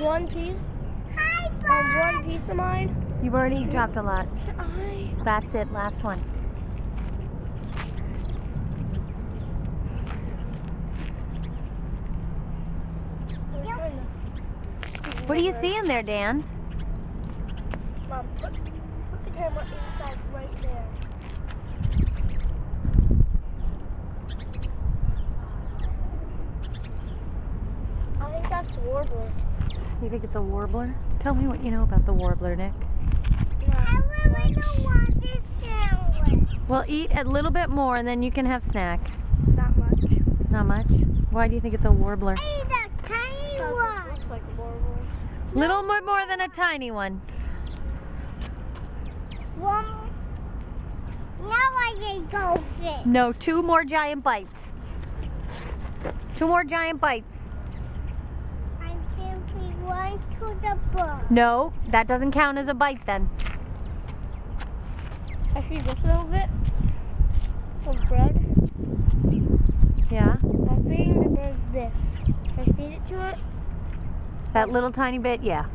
one piece. One piece of mine. You've already dropped a lot. I... That's it, last one. What do you see in there, Dan? Mom, put the camera inside right there. I think that's the warbler. You think it's a warbler? Tell me what you know about the warbler, Nick. I really don't want this sandwich. Well, eat a little bit more and then you can have snack. Not much. Not much? Why do you think it's a warbler? Eat a tiny one. It looks like a warbler. Little bit more than a tiny one. One. Now I can go fish. No, 2 more giant bites. 2 more giant bites. I can be one to the book. No, that doesn't count as a bite then. Actually, this little bit of bread. Yeah? That thing that does this. Can I feed it to it? That little tiny bit, yeah.